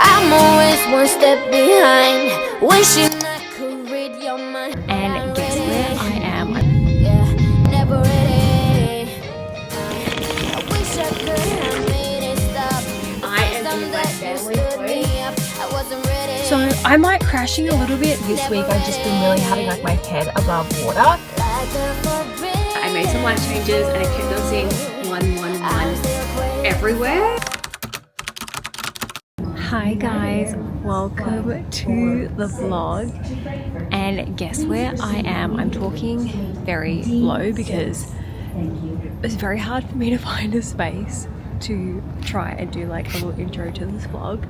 I'm always one step behind, wishing I could read your mind. And guess where I am? Yeah, never ready. I wish I could have made it stop. I am in my family home. I wasn't ready. So I might crashing a little bit this week. I've just been really having like my head above water. I made some life changes and I kept on seeing 111 everywhere. Hi guys, welcome to the vlog. And guess where I am? I'm talking very low because it's very hard for me to find a space to try and do like a little intro to this vlog.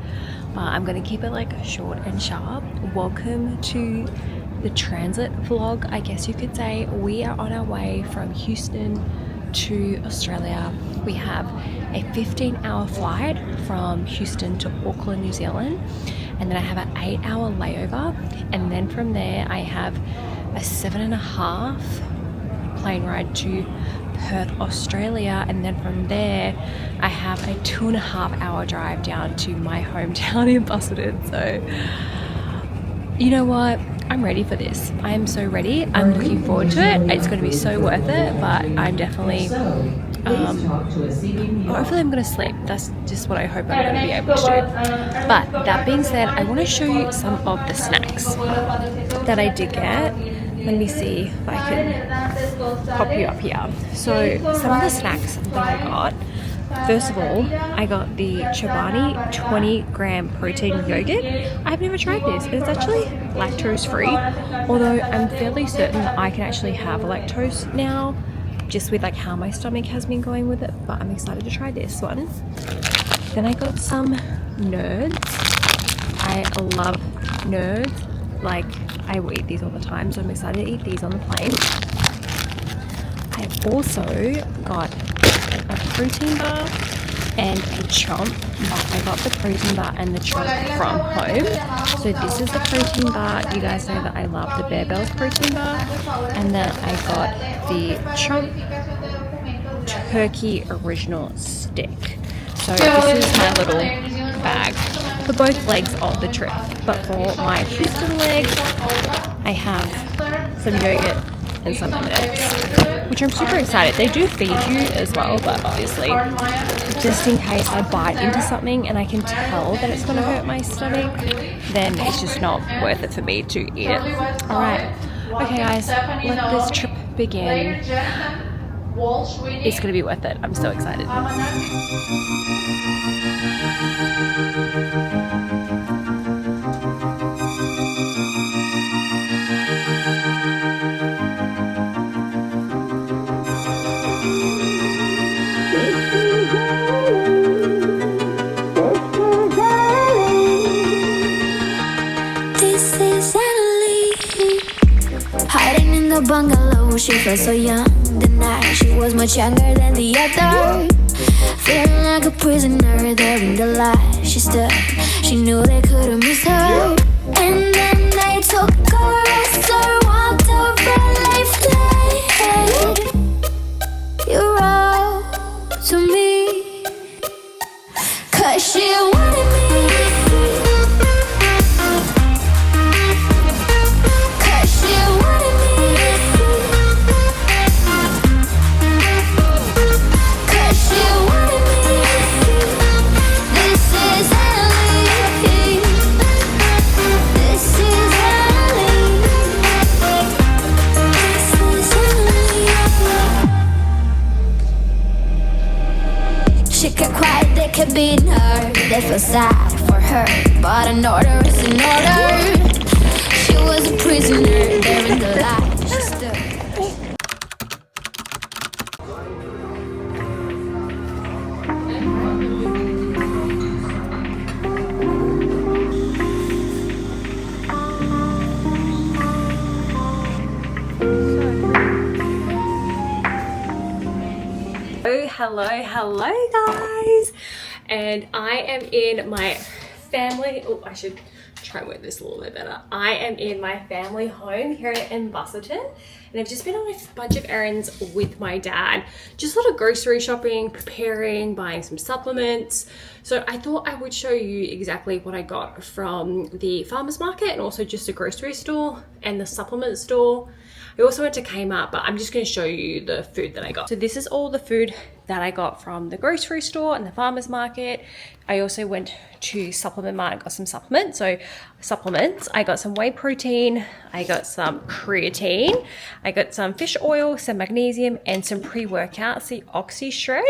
I'm gonna keep it like short and sharp. Welcome to the transit vlog, I guess you could say. We are on our way from Houston to Australia. We have a 15-hour flight from Houston to Auckland, New Zealand, and then I have an 8-hour layover, and then from there I have a 7.5 plane ride to Perth, Australia, and then from there I have a 2.5 hour drive down to my hometown in Busselton. So you know what, I'm ready for this. I am so ready. I'm looking forward to it. It's going to be so worth it, but I'm definitely hopefully I'm going to sleep. That's just what I hope I'm going to be able to do. But that being said, I want to show you some of the snacks that I did get. Let me see if I can pop you up here. So some of the snacks that I got. First of all, I got the Chobani 20-gram protein yogurt. I've never tried this. It's actually lactose free, although I'm fairly certain that I can actually have lactose now, just with like how my stomach has been going with it, but I'm excited to try this one. Then I got some Nerds. I love Nerds. Like, I will eat these all the time, so I'm excited to eat these on the plane. I also got a protein bar and a chomp, but I got the protein bar and the chomp from home. So this is the protein bar. You guys know that I love the Bear Bells protein bar. And then I got the chomp turkey original stick. So this is my little bag for both legs of the trip. But for my Houston leg, I have some yogurt and some M&Ms, which I'm super excited. They do feed you as well, but obviously just in case I bite into something and I can tell that it's going to hurt my stomach, then it's just not worth it for me to eat it. Alright, okay guys, let this trip begin. It's going to be worth it. I'm so excited. Bungalow, she felt so young. The night she was much younger than the other, feeling like a prisoner there in the light. She stood, she knew they couldn't miss her. And then they took her as her, walked over life like you're all to me, 'cause she wanted me. Beating her, they feel sad for her, but an order is an order. She was a prisoner there in the light. She stood. Hello guys, and I am in my family. Oh, I should try and work this a little bit better. I am in my family home here in Busselton, and I've just been on a bunch of errands with my dad. Just a lot of grocery shopping, preparing, buying some supplements. So I thought I would show you exactly what I got from the farmer's market and also just the grocery store and the supplement store. I also went to Kmart, but I'm just going to show you the food that I got. So this is all the food that I got from the grocery store and the farmer's market. I also went to Supplement Mart and got some supplements. So supplements, I got some whey protein, I got some creatine, I got some fish oil, some magnesium, and some pre-workouts, the Oxy Shred.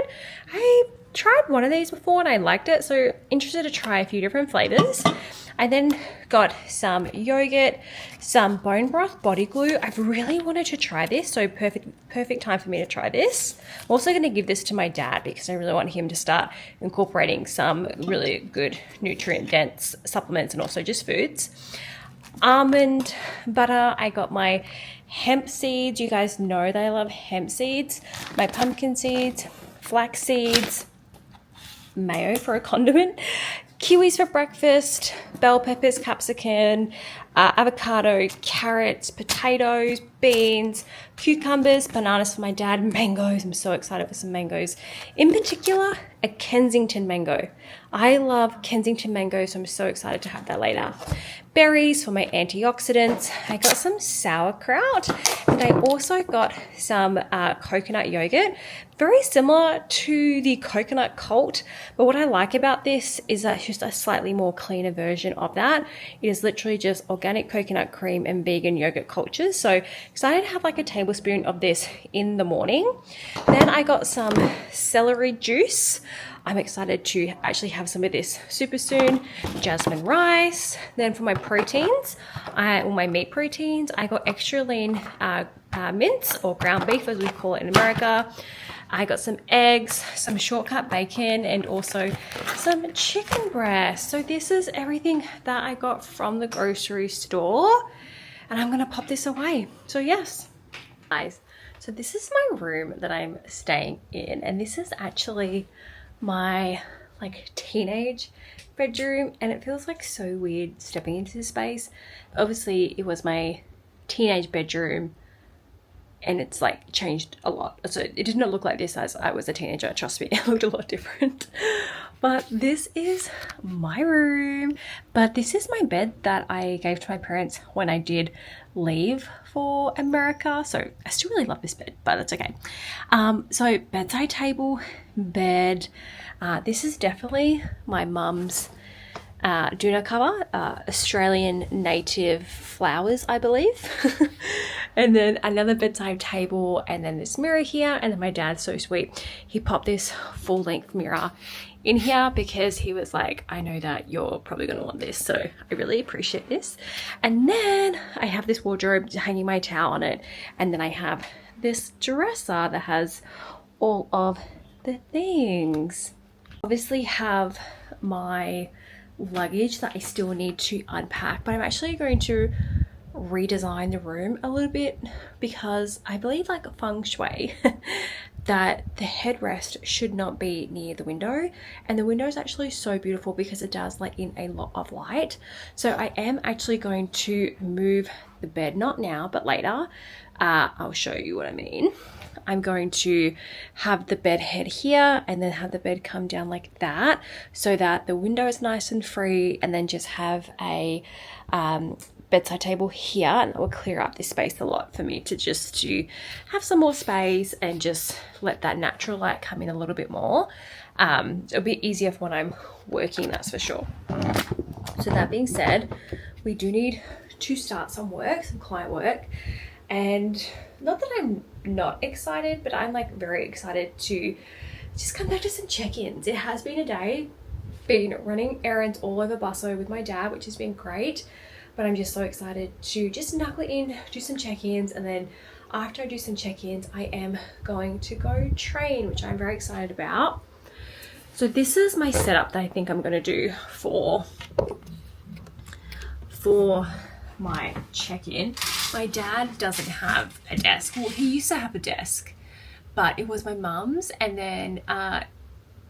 I tried one of these before and I liked it, so interested to try a few different flavors. I then got some yogurt, some bone broth, body glue. I've really wanted to try this, so perfect time for me to try this. I'm also going to give this to my dad because I really want him to start incorporating some really good nutrient-dense supplements and also just foods. Almond butter, I got my hemp seeds. You guys know that I love hemp seeds. My pumpkin seeds, flax seeds, mayo for a condiment, kiwis for breakfast, bell peppers, capsicum, avocado, carrots, potatoes, beans, cucumbers, bananas for my dad, mangoes. I'm so excited for some mangoes. In particular, a Kensington mango. I love Kensington mango, so I'm so excited to have that later. Berries for my antioxidants. I got some sauerkraut, and I also got some coconut yogurt. Very similar to the coconut cult, but what I like about this is that it's just a slightly more cleaner version of that. It is literally just organic coconut cream and vegan yogurt cultures. So excited to have like a tablespoon of this in the morning. Then I got some celery juice. I'm excited to actually have some of this super soon. Jasmine rice. Then for my proteins, my meat proteins, I got extra lean mince or ground beef as we call it in America. I got some eggs, some shortcut bacon, and also some chicken breast. So this is everything that I got from the grocery store, and I'm gonna pop this away. So yes, guys, so this is my room that I'm staying in, and this is actually my like teenage bedroom, and it feels like so weird stepping into this space. Obviously it was my teenage bedroom and it's like changed a lot, so it did not look like this as I was a teenager, trust me. It looked a lot different. But this is my room, but this is my bed that I gave to my parents when I did leave for America, so I still really love this bed, but that's okay. So bedside table, bed. This is definitely my mum's doona cover, Australian native flowers, I believe. And then another bedside table, and then this mirror here, and then my dad's so sweet. He popped this full-length mirror in here because he was like, I know that you're probably gonna want this, so I really appreciate this. And then I have this wardrobe hanging my towel on it, and then I have this dresser that has all of the things. Obviously have my luggage that I still need to unpack, but I'm actually going to redesign the room a little bit because I believe like feng shui that the headrest should not be near the window, and the window is actually so beautiful because it does let in a lot of light. So I am actually going to move the bed, not now but later. I'll show you what I mean. I'm going to have the bed head here and then have the bed come down like that so that the window is nice and free, and then just have a bedside table here, and that will clear up this space a lot for me to have some more space and just let that natural light come in a little bit more. It'll be easier for when I'm working, that's for sure. So that being said, we do need to start some client work, and not that I'm not excited, but I'm like very excited to just come back to some check-ins. It has been a day, been running errands all over Busso with my dad, which has been great, but I'm just so excited to just knuckle in, do some check-ins, and then after I do some check-ins, I am going to go train, which I'm very excited about. So this is my setup that I think I'm going to do for my check-in. My dad doesn't have a desk. Well, he used to have a desk, but it was my mum's, and then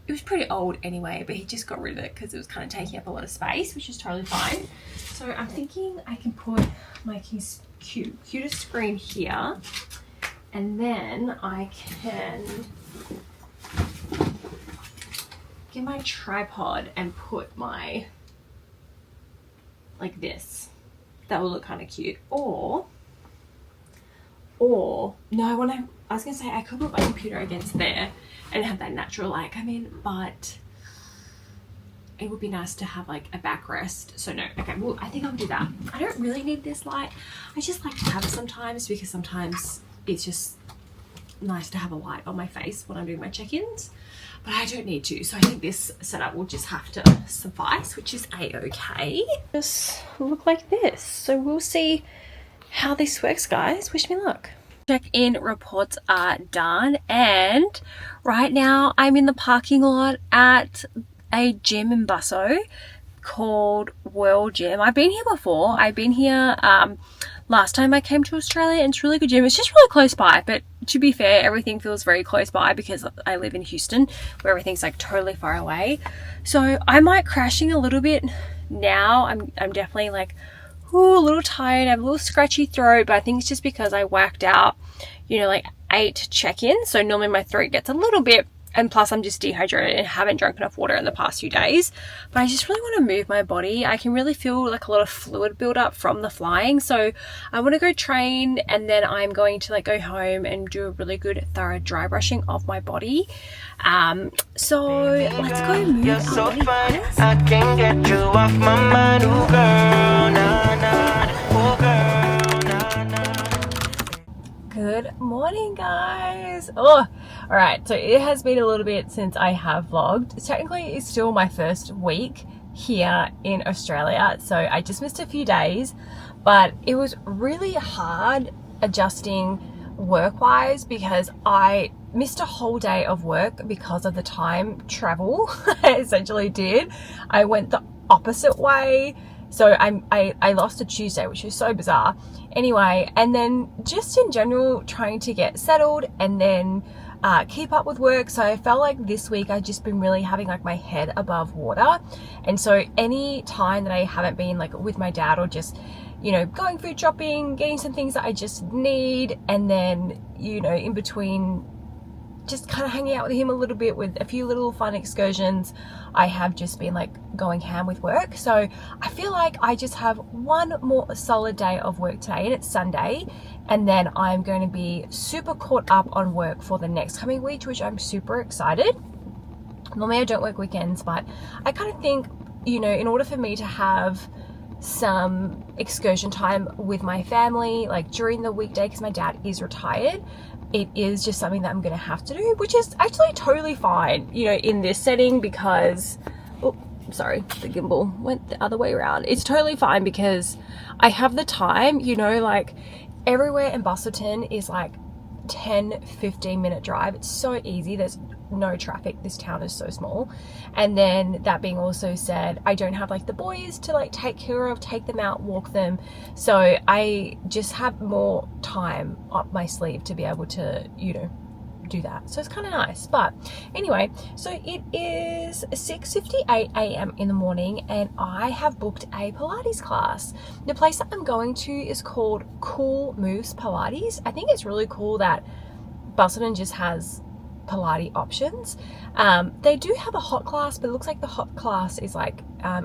it was pretty old anyway, but he just got rid of it because it was kind of taking up a lot of space, which is totally fine. So I'm thinking I can put my cutest screen here, and then I can get my tripod and put my, like this. That will look kind of cute. Or no, I was gonna say I could put my computer against there and have that natural light come in, but it would be nice to have like a backrest. So no, okay, well, I think I'll do that. I don't really need this light. I just like to have it sometimes because sometimes it's just nice to have a light on my face when I'm doing my check-ins, but I don't need to. So I think this setup will just have to suffice, which is a-okay. Just look like this. So we'll see how this works, guys. Wish me luck. Check-in reports are done, and right now I'm in the parking lot at a gym in Busso called World Gym. I've been here before. I've been here last time I came to Australia, and it's a really good gym. It's just really close by, but to be fair, everything feels very close by because I live in Houston, where everything's like totally far away. So I'm like crashing a little bit now. I'm definitely like, ooh, a little tired. I have a little scratchy throat, but I think it's just because I whacked out, you know, like 8 check-ins. So normally my throat gets a little bit, and plus I'm just dehydrated and haven't drunk enough water in the past few days. But I just really want to move my body. I can really feel like a lot of fluid build up from the flying. So I want to go train, and then I'm going to like go home and do a really good thorough dry brushing of my body. So let's go move You're our so body, fine. guys. I can't get you off my mind. Ooh, girl, nah, nah. Ooh, girl, nah, nah. Good morning, guys. Oh, all right. So it has been a little bit since I have vlogged. Technically, it's still my first week here in Australia, so I just missed a few days, but it was really hard adjusting work-wise because I missed a whole day of work because of the time travel I essentially did. I went the opposite way. So I lost a Tuesday, which is so bizarre. Anyway, and then just in general, trying to get settled and then keep up with work. So I felt like this week I've just been really having like my head above water. And so any time that I haven't been like with my dad or just, you know, going food shopping, getting some things that I just need, and then, you know, in between just kind of hanging out with him a little bit with a few little fun excursions, I have just been like going ham with work. So I feel like I just have one more solid day of work today, and it's Sunday, and then I'm going to be super caught up on work for the next coming week, which I'm super excited. Normally I don't work weekends, but I kind of think, you know, in order for me to have some excursion time with my family like during the weekday, because my dad is retired, it is just something that I'm going to have to do, which is actually totally fine, you know, in this setting because, oh, sorry, the gimbal went the other way around. It's totally fine because I have the time, you know, like everywhere in Busselton is like 10-15 minute drive. It's so easy. There's no traffic. This town is so small. And then that being also said, I don't have like the boys to like take care of, take them out, walk them. So I just have more time up my sleeve to be able to, you know, do that. So it's kind of nice. But anyway, so it is 6:58 a.m. in the morning, and I have booked a Pilates class. The place that I'm going to is called Cool Moves Pilates. I think it's really cool that Busselton just has Pilates options. They do have a hot class, but it looks like the hot class is like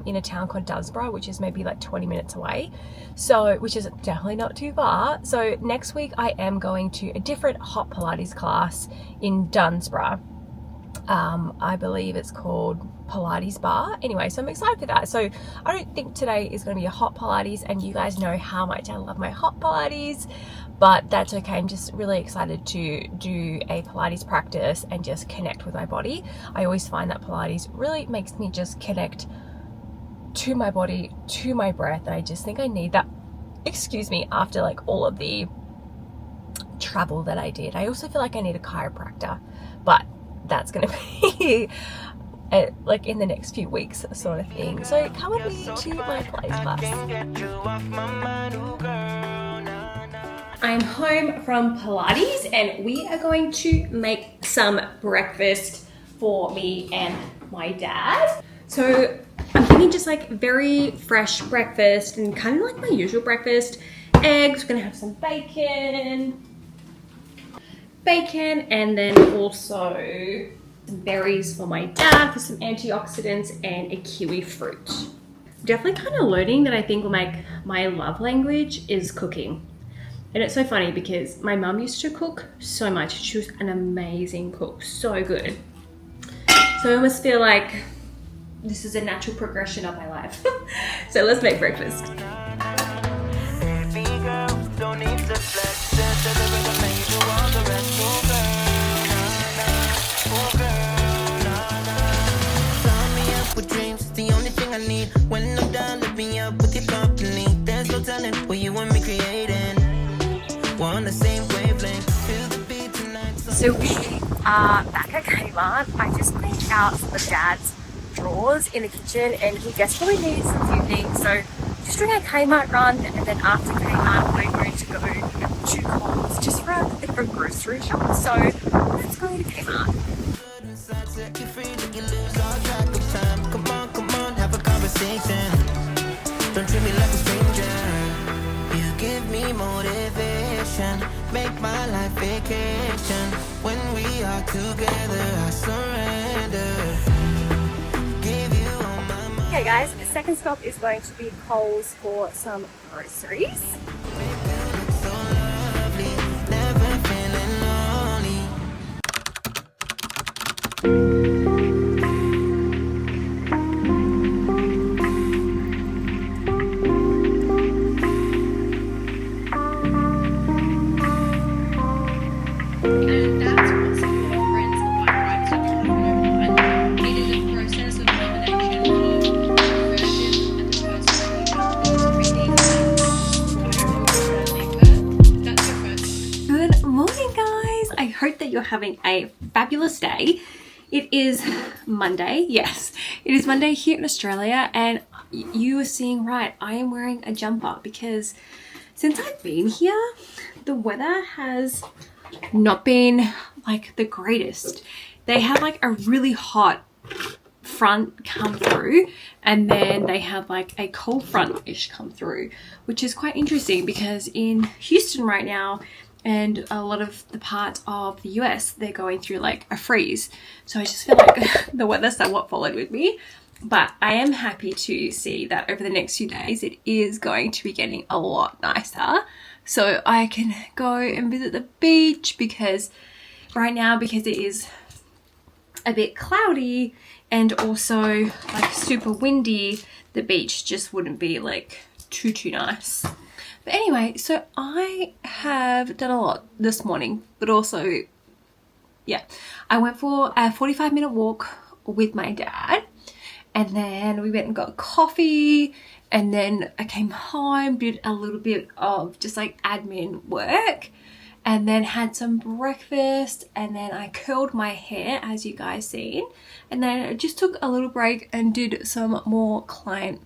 in a town called Dunsborough, which is maybe like 20 minutes away, so which is definitely not too far. So next week I am going to a different hot Pilates class in Dunsborough. I believe it's called Pilates Bar. Anyway, so I'm excited for that. So I don't think today is going to be a hot Pilates, and you guys know how much I love my hot Pilates, but that's okay. I'm just really excited to do a Pilates practice and just connect with my body. I always find that Pilates really makes me just connect to my body, to my breath, and I just think I need that, excuse me, after like all of the travel that I did. I also feel like I need a chiropractor, but that's going to be like in the next few weeks sort of thing. So come with me to my Pilates class. I'm home from Pilates, and we are going to make some breakfast for me and my dad. So I'm thinking just like very fresh breakfast and kind of like my usual breakfast. eggs, we're gonna have some bacon, and then also some berries for my dad for some antioxidants and a kiwi fruit. Definitely kind of learning that I think will make my love language is cooking. And it's so funny because my mum used to cook so much. She was an amazing cook, so good. So I almost feel like this is a natural progression of my life. So let's make breakfast. The only thing I need when I'm done, lift me up with your company. There's no telling what you want me creating. We're on the same wavelength. Feel the beat tonight. So we are back at Kmart. I just cleaned out some of Dad's drawers in the kitchen and he desperately needs some few things. So just doing a Kmart run, and then after Kmart we're going to go to Coles just for a bit of a grocery shop. So let's go to Kmart. Don't treat me like a stranger. You give me motivation, make my life vacation. When we are together, I surrender. Give you all my money. Okay guys, the second stop is going to be Coles for some groceries. So lovely, never feeling lonely. And that's what some of our friends on bike rides have come over. It is a process of elimination of conversion and the person reading. I don't know what to that's your first. Good morning guys, I hope that you're having a fabulous day. It is Monday, yes, it is Monday here in Australia, and you are seeing right, I am wearing a jumper because since I've been here, the weather has not been like the greatest. They had like a really hot front come through, and then they had like a cold front-ish come through, which is quite interesting because in Houston right now and a lot of the parts of the US, they're going through like a freeze. So I just feel like the weather somewhat followed with me. But I am happy to see that over the next few days it is going to be getting a lot nicer. So I can go and visit the beach, because right now, because it is a bit cloudy and also like super windy, the beach just wouldn't be like too nice. But anyway, so I have done a lot this morning, but also, yeah, I went for a 45-minute walk with my dad, and then we went and got coffee, and then I came home, did a little bit of just like admin work, and then had some breakfast, and then I curled my hair as you guys seen, and then I just took a little break and did some more client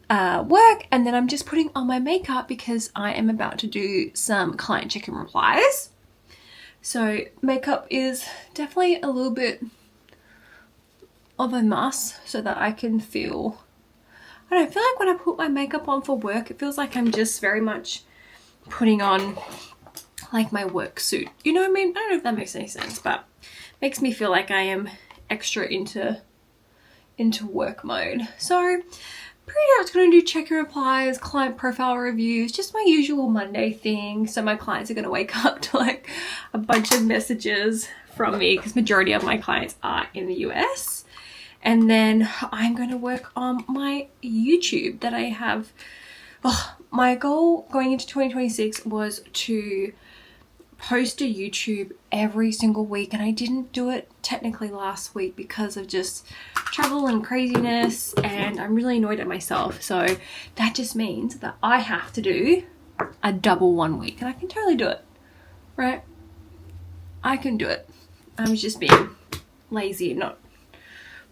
work, and then I'm just putting on my makeup because I am about to do some client check-in replies. So makeup is definitely a little bit of a must so that I can feel, I don't know, I feel like when I put my makeup on for work, it feels like I'm just very much putting on like my work suit. You know what I mean? I don't know if that makes any sense, but makes me feel like I am extra into work mode. So pretty much going to do check-in replies, client profile reviews, just my usual Monday thing. So my clients are going to wake up to like a bunch of messages from me because majority of my clients are in the US. And then I'm going to work on my YouTube that I have. Oh, my goal going into 2026 was to post a YouTube every single week, and I didn't do it technically last week because of just travel and craziness, and I'm really annoyed at myself. So that just means that I have to do a double 1 week, and I can totally do it, right? I can do it. I'm just being lazy and not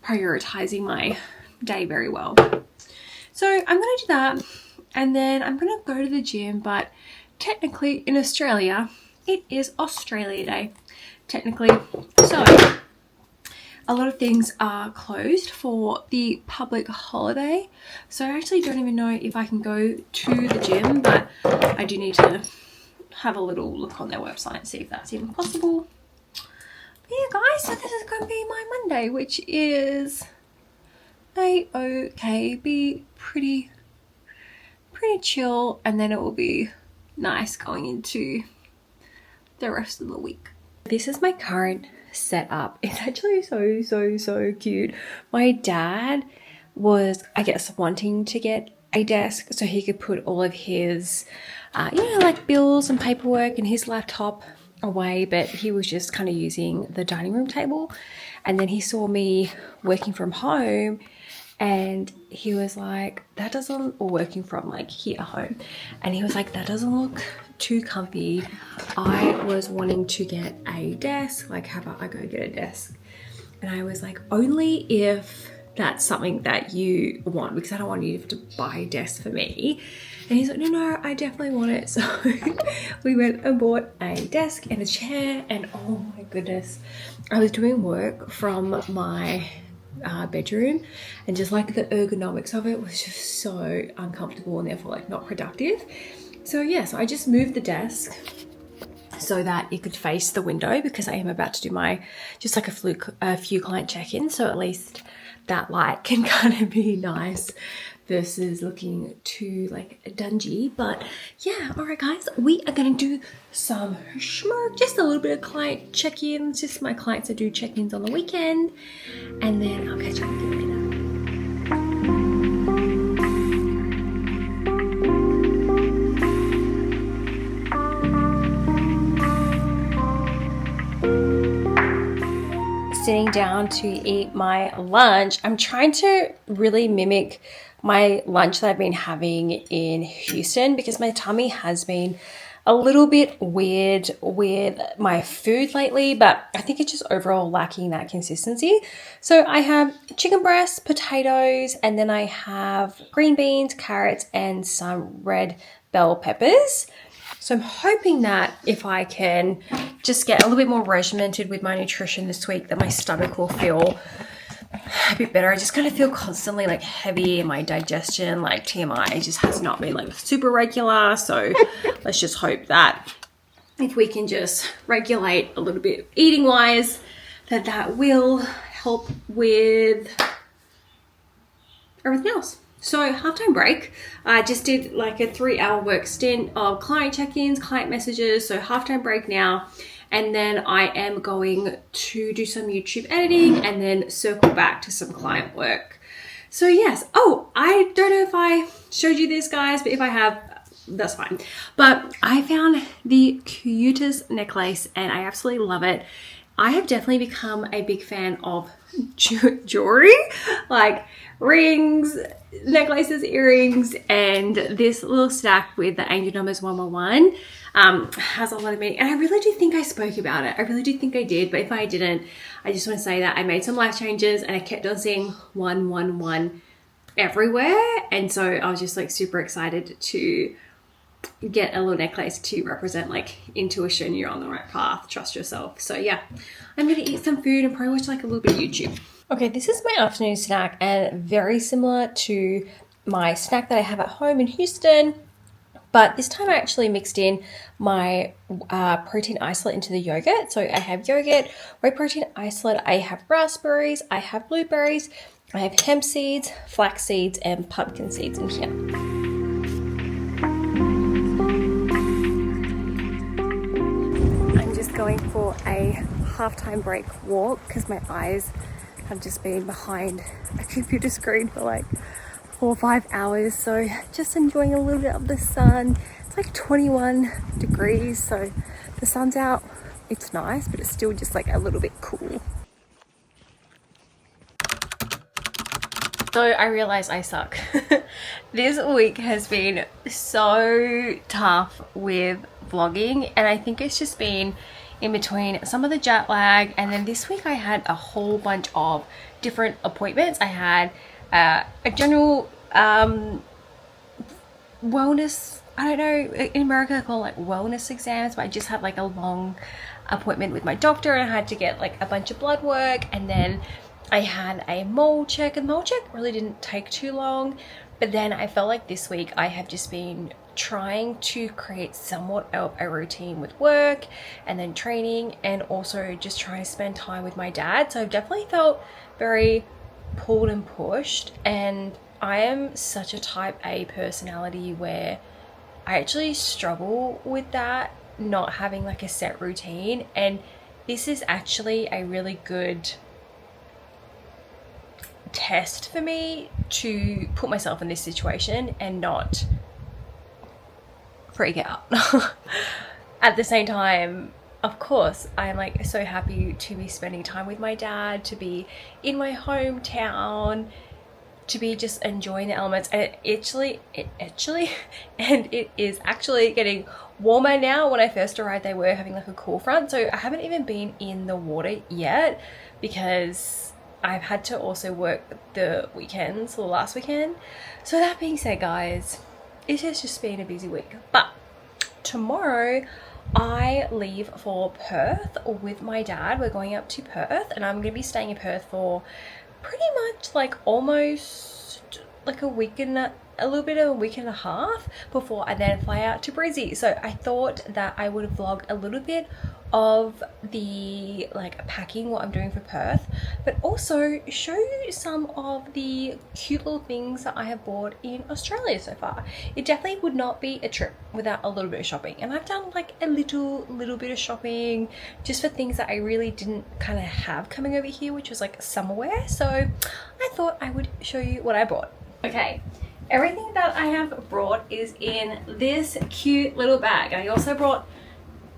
prioritizing my day very well. So I'm gonna do that, and then I'm gonna go to the gym, but technically in Australia it is Australia Day technically, so a lot of things are closed for the public holiday. So I actually don't even know if I can go to the gym, but I do need to have a little look on their website and see if that's even possible. But yeah, guys, so this is going to be my Monday, which is okay, be pretty chill, and then it will be nice going into the rest of the week. This is my current setup. It's actually so cute. My dad was, I guess, wanting to get a desk so he could put all of his like bills and paperwork and his laptop away, but he was just kind of using the dining room table. And then he saw me working from home and he was like, that doesn't, or working from like here at home, and he was like, that doesn't look too comfy. I was wanting to get a desk, like how about I go get a desk? And I was like, only if that's something that you want, because I don't want you to buy a desk for me. And he's like, no, I definitely want it. So we went and bought a desk and a chair, and oh my goodness, I was doing work from my bedroom, and just like the ergonomics of it was just so uncomfortable and therefore like not productive. So yeah, so I just moved the desk so that it could face the window, because I am about to do my just like a few client check-ins, so at least that light can kind of be nice versus looking too like dungy. But yeah, all right guys, we are gonna do some schmirk, just a little bit of client check-ins, just my clients that do check-ins on the weekend, and then I'll catch up with you later. Sitting down to eat my lunch. I'm trying to really mimic my lunch that I've been having in Houston, because my tummy has been a little bit weird with my food lately, but I think it's just overall lacking that consistency. So I have chicken breasts, potatoes, and then I have green beans, carrots, and some red bell peppers. So I'm hoping that if I can just get a little bit more regimented with my nutrition this week, that my stomach will feel a bit better. I just kind of feel constantly like heavy in my digestion, like TMI just has not been like super regular. So let's just hope that if we can just regulate a little bit eating wise, that will help with everything else. So halftime break, I just did like a 3-hour work stint of client check-ins, client messages. So halftime break now. And then I am going to do some YouTube editing and then circle back to some client work. So yes. Oh, I don't know if I showed you this, guys, but if I have, that's fine. But I found the cutest necklace and I absolutely love it. I have definitely become a big fan of jewelry, like rings, necklaces, earrings, and this little stack with the angel numbers 111 has a lot of meaning. And I really do think I spoke about it. I really do think I did, but if I didn't, I just want to say that I made some life changes and I kept on seeing 111 everywhere. And so I was just like super excited to get a little necklace to represent like intuition, you're on the right path, trust yourself. So yeah, I'm gonna eat some food and probably watch like a little bit of YouTube. Okay, this is my afternoon snack and very similar to my snack that I have at home in Houston, but this time I actually mixed in my protein isolate into the yogurt. So I have yogurt, whey protein isolate, I have raspberries, I have blueberries, I have hemp seeds, flax seeds, and pumpkin seeds in here. Going for a halftime break walk because my eyes have just been behind a computer screen for like 4 or 5 hours. So just enjoying a little bit of the sun. It's like 21 degrees, so the sun's out. It's nice, but it's still just like a little bit cool. So I realize I suck. This week has been so tough with vlogging, and I think it's just been in between some of the jet lag, and then this week I had a whole bunch of different appointments. I had a general wellness, I don't know, in America they call it like wellness exams, but I just had like a long appointment with my doctor and I had to get like a bunch of blood work, and then I had a mole check, and the mole check really didn't take too long. But then I felt like this week I have just been trying to create somewhat of a routine with work and then training, and also just trying to spend time with my dad. So I've definitely felt very pulled and pushed, and I am such a type A personality where I actually struggle with that, not having like a set routine. And this is actually a really good test for me to put myself in this situation and not freak out. At the same time, of course, I'm like so happy to be spending time with my dad, to be in my hometown, to be just enjoying the elements. And it is actually getting warmer now. When I first arrived, they were having like a cool front, so I haven't even been in the water yet because I've had to also work the weekends, or last weekend. So that being said, guys, it has just been a busy week. But tomorrow I leave for Perth with my dad. We're going up to Perth, and I'm going to be staying in Perth for pretty much like almost like a week and a little bit of a week and a half before I then fly out to Brizzy. So I thought that I would vlog a little bit of the like packing, what I'm doing for Perth, but also show you some of the cute little things that I have bought in Australia so far. It definitely would not be a trip without a little bit of shopping, and I've done like a little bit of shopping just for things that I really didn't kind of have coming over here, which was like summer wear. So I thought I would show you what I bought. Okay, everything that I have brought is in this cute little bag. I also brought,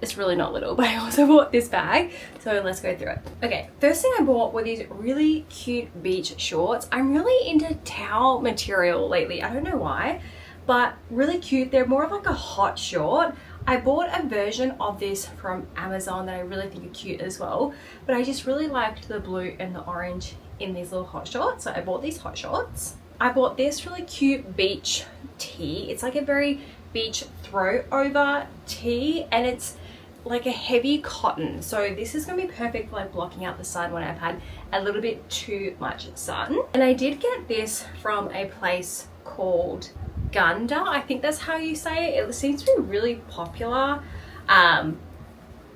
it's really not little, but I also bought this bag, so let's go through it. Okay, first thing I bought were these really cute beach shorts. I'm really into towel material lately. I don't know why, but really cute. They're more of like a hot short. I bought a version of this from Amazon that I really think are cute as well, but I just really liked the blue and the orange in these little hot shorts, so I bought these hot shorts. I bought this really cute beach tee. It's like a very beach throw over tee, and it's like a heavy cotton, so this is gonna be perfect for like blocking out the sun when I've had a little bit too much sun. And I did get this from a place called Gunda, I think that's how you say it. It seems to be really popular.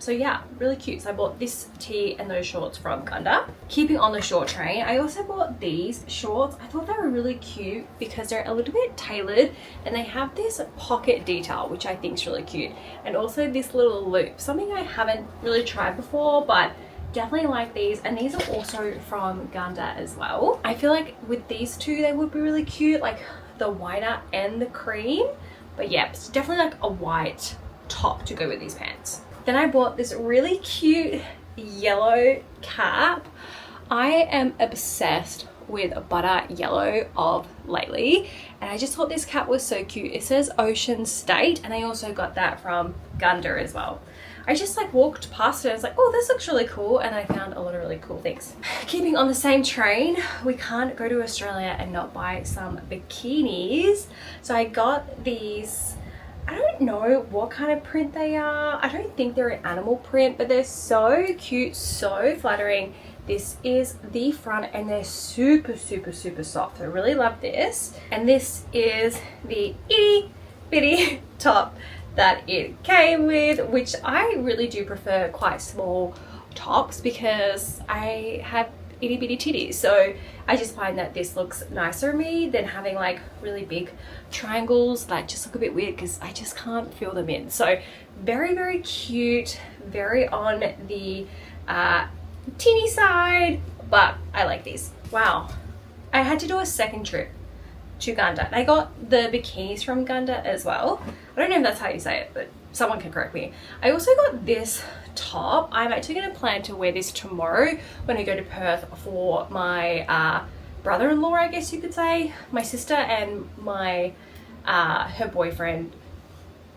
So yeah, really cute. So I bought this tee and those shorts from Gunda. Keeping on the short train, I also bought these shorts. I thought they were really cute because they're a little bit tailored, and they have this pocket detail, which I think is really cute. And also this little loop, something I haven't really tried before, but definitely like these. And these are also from Gunda as well. I feel like with these two, they would be really cute, like the whiter and the cream. But yeah, it's definitely like a white top to go with these pants. Then I bought this really cute yellow cap. I am obsessed with butter yellow of lately, and I just thought this cap was so cute. It says Ocean State, and I also got that from Gunda as well. I just like walked past it and I was like, oh, this looks really cool, and I found a lot of really cool things. Keeping on the same train, we can't go to Australia and not buy some bikinis. So I got these, I don't know what kind of print they are. I don't think they're an animal print, but they're so cute, so flattering. This is the front, and they're super soft. So I really love this. And this is the itty bitty top that it came with, which I really do prefer quite small tops because I have itty bitty titties. So I just find that this looks nicer on me than having like really big triangles that just look a bit weird because I just can't fill them in. So very cute, very on the teeny side, but I like these. Wow, I had to do a second trip to Gunda. I got the bikinis from Gunda as well. I don't know if that's how you say it, but someone can correct me. I also got this top. I'm actually going to plan to wear this tomorrow when I go to Perth for my brother-in-law, I guess you could say. My sister and my her boyfriend,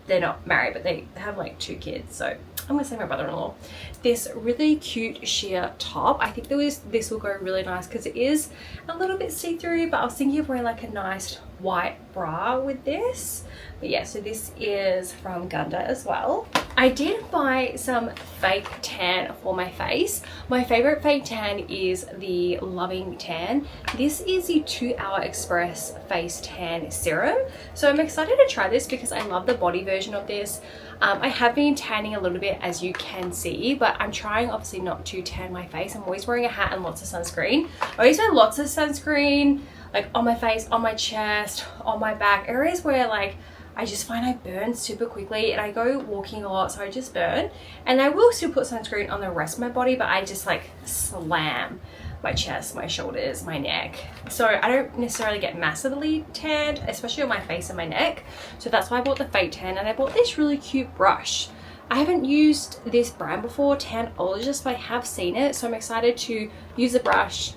they're not married, but they have like 2 kids, so I'm gonna say my brother-in-law. This really cute sheer top. I think this will go really nice because it is a little bit see-through, but I was thinking of wearing like a nice white bra with this. But yeah, so this is from Gunda as well. I did buy some fake tan for my face. My favorite fake tan is the Loving Tan. This is the 2 Hour Express Face Tan Serum. So I'm excited to try this because I love the body version of this. I have been tanning a little bit, as you can see, but I'm trying obviously not to tan my face. I'm always wearing a hat and lots of sunscreen. I always wear lots of sunscreen, like on my face, on my chest, on my back, areas where like I just find I burn super quickly, and I go walking a lot, so I just burn. And I will still put sunscreen on the rest of my body, but I just like slam my chest, my shoulders, my neck. So I don't necessarily get massively tanned, especially on my face and my neck. So that's why I bought the fake tan, and I bought this really cute brush. I haven't used this brand before, Tanologist, but I have seen it, so I'm excited to use the brush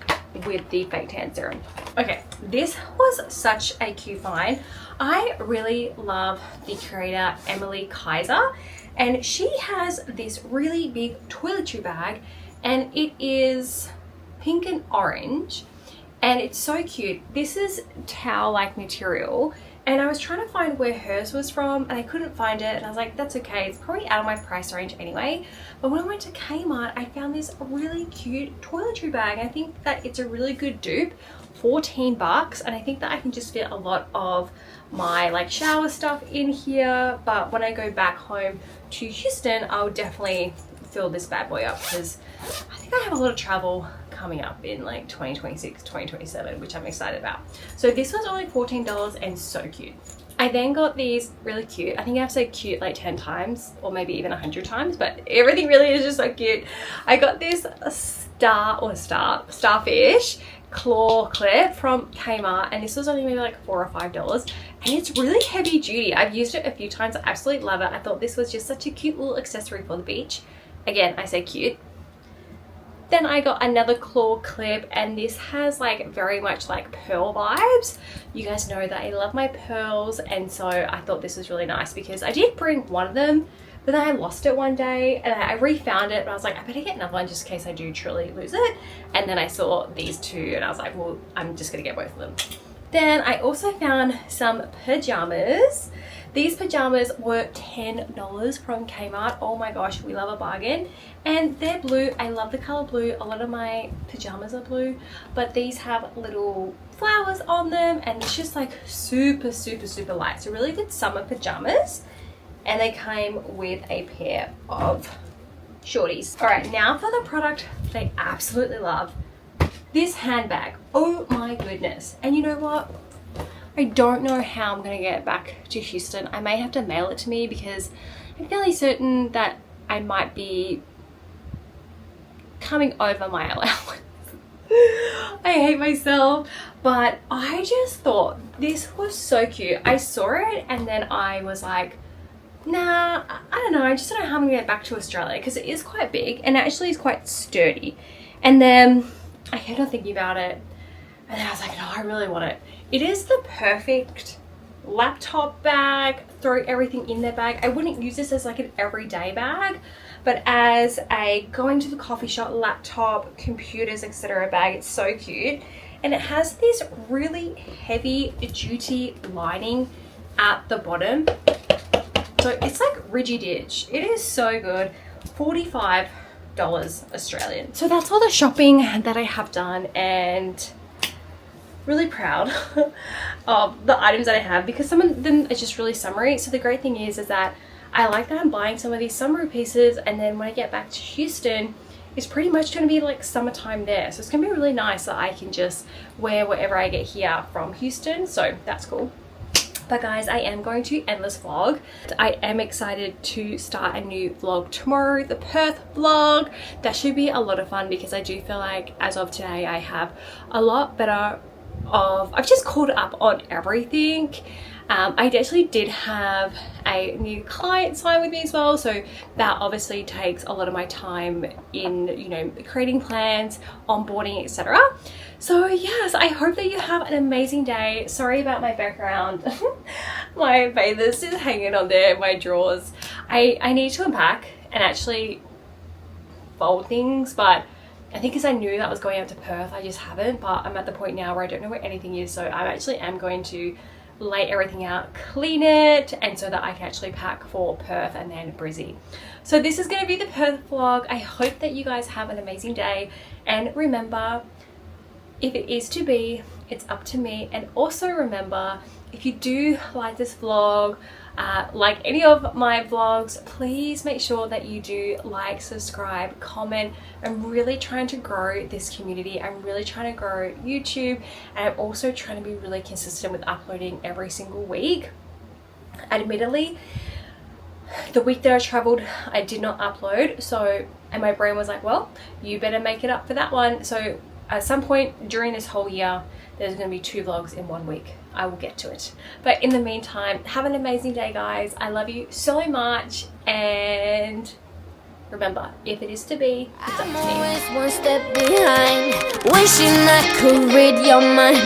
with the fake tan serum. Okay, this was such a cute find. I really love the creator Emily Kaiser, and she has this really big toiletry bag, and it is pink and orange, and it's so cute. This is towel-like material, and I was trying to find where hers was from, and I couldn't find it, and I was like, that's okay, it's probably out of my price range anyway. But when I went to Kmart, I found this really cute toiletry bag. I think that it's a really good dupe, 14 bucks, and I think that I can just fit a lot of my like shower stuff in here. But when I go back home to Houston, I'll definitely fill this bad boy up, because I think I have a lot of travel coming up in like 2026, 2027, which I'm excited about. So this was only $14 and so cute. I then got these really cute, I think I've said cute like 10 times or maybe even 100 times, but everything really is just so cute. I got this starfish claw clip from Kmart, and this was only maybe like $4 or $5, and it's really heavy duty. I've used it a few times, I absolutely love it. I thought this was just such a cute little accessory for the beach. Again, I say cute. Then I got another claw clip, and this has like very much like pearl vibes. You guys know that I love my pearls, and so I thought this was really nice because I did bring one of them, but then I lost it one day, and I refound it, and I was like, I better get another one just in case I do truly lose it. And then I saw these two, and I was like, well, I'm just gonna get both of them. Then I also found some pajamas. These pajamas were $10 from Kmart. Oh my gosh, we love a bargain. And they're blue. I love the color blue. A lot of my pajamas are blue, but these have little flowers on them, and it's just like super, super, super light. So really good summer pajamas. And they came with a pair of shorties. All right, now for the product they absolutely love. This handbag. Oh my goodness. And you know what? I don't know how I'm gonna get it back to Houston. I may have to mail it to me because I'm fairly certain that I might be coming over my allowance. I hate myself, but I just thought this was so cute. I saw it and then I was like, nah, I don't know. I just don't know how I'm gonna get it back to Australia because it is quite big and actually is quite sturdy. And then I kept on thinking about it, and then I was like, no, I really want it. It is the perfect laptop bag, throw everything in their bag. I wouldn't use this as like an everyday bag, but as a going to the coffee shop, laptop, computers, etc. bag. It's so cute. And it has this really heavy duty lining at the bottom. So it's like Rigiditch. It is so good. $45 Australian. So that's all the shopping that I have done, and really proud of the items that I have because some of them are just really summery. So the great thing is that I like that I'm buying some of these summery pieces, and then when I get back to Houston, it's pretty much going to be like summertime there. So it's going to be really nice that I can just wear whatever I get here from Houston. So that's cool. But guys, I am going to end this vlog. I am excited to start a new vlog tomorrow, the Perth vlog. That should be a lot of fun because I do feel like as of today I have a lot better I've just caught up on everything. I actually did have a new client sign with me as well, so that obviously takes a lot of my time in, you know, creating plans, onboarding, etc. So yes, I hope that you have an amazing day. Sorry about my background. My bathers is hanging on there in my drawers. I need to unpack and actually fold things, but I think because I knew that I was going out to Perth, I just haven't. But I'm at the point now where I don't know where anything is, so I actually am going to lay everything out, clean it, and so that I can actually pack for Perth and then Brizzy. So this is going to be the Perth vlog. I hope that you guys have an amazing day, and remember, if it is to be, it's up to me. And also remember, if you do like this vlog, like any of my vlogs, please make sure that you do like, subscribe, comment. I'm really trying to grow this community. I'm really trying to grow YouTube, and I'm also trying to be really consistent with uploading every single week. Admittedly, the week that I traveled, I did not upload, and my brain was like, well, you better make it up for that one. So at some point during this whole year, there's going to be 2 vlogs in 1 week. I will get to it. But in the meantime, have an amazing day, guys. I love you so much. And remember, if it is to be, it's up to me. I'm always one step behind, wishing I could read your mind.